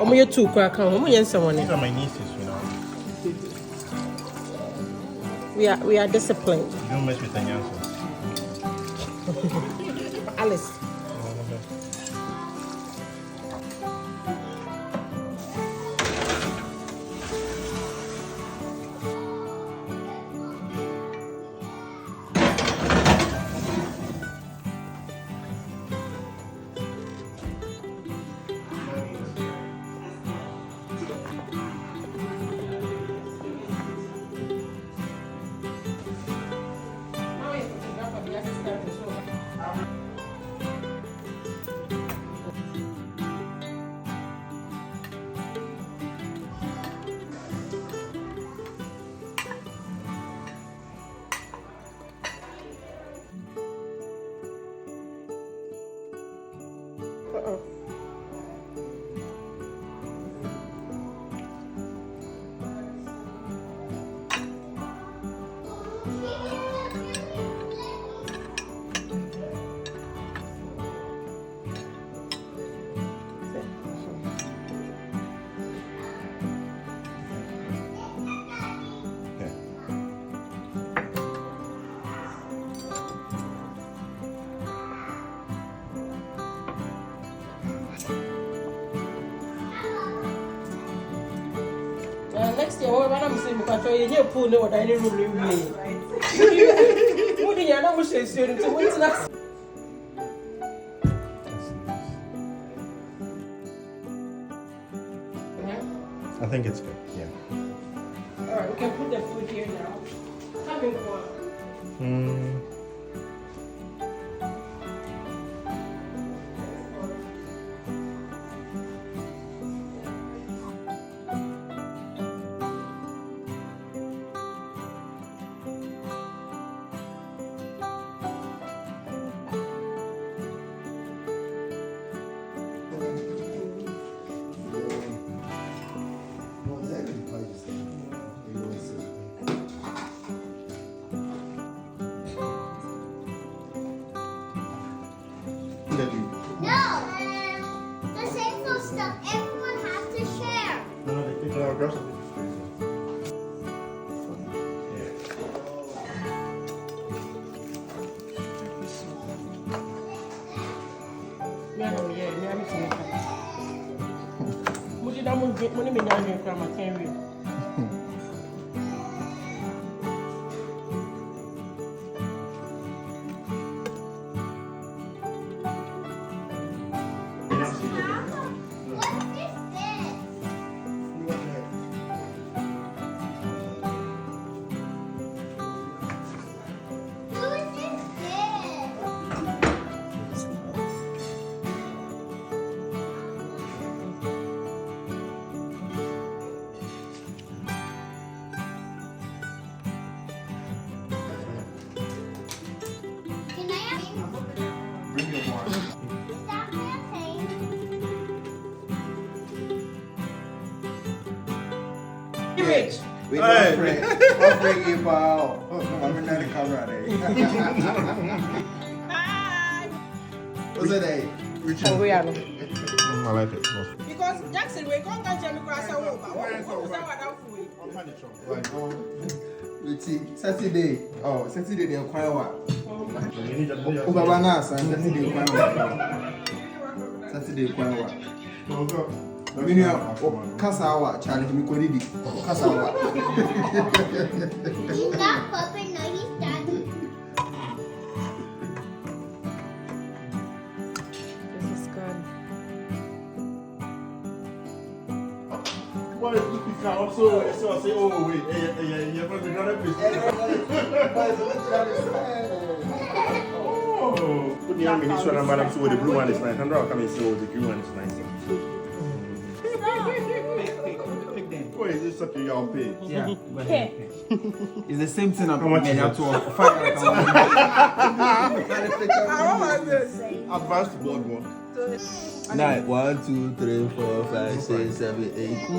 You two crack home. These are my nieces, you know. We are disciplined. You don't mess with the youngsters. Alice. Next year, when I'm saying, because you're pulling over dining room, you would you know what she's doing to witness? I think it's good, yeah. Alright, we can put the food here now. Having fun. No! The same for stuff. Everyone has to share. No, they take our groceries. We don't bring it out. I'm in the camera there. What's it? Oh, we are. I like it. Because Jackson, we can't catch any grass over. Saturday. Oh, Saturday they acquire what? Ubabana, Saturday acquire what? Saturday acquire what? Minya kasawa challenge me kodidi kasawa. He's not puppet, no, he's daddy. This is good. Why is this count so I say, oh wait, you're going to another place. Oh, put the arm in this one and madam, so the blue one is nice. And I'll come and see what the green one is nice. Oh, is this such a young pay? Yeah, but it's the same thing. I'm much is it? Advanced board one. 9, 1, 2, 3, 4, 5, 6, 7, 8.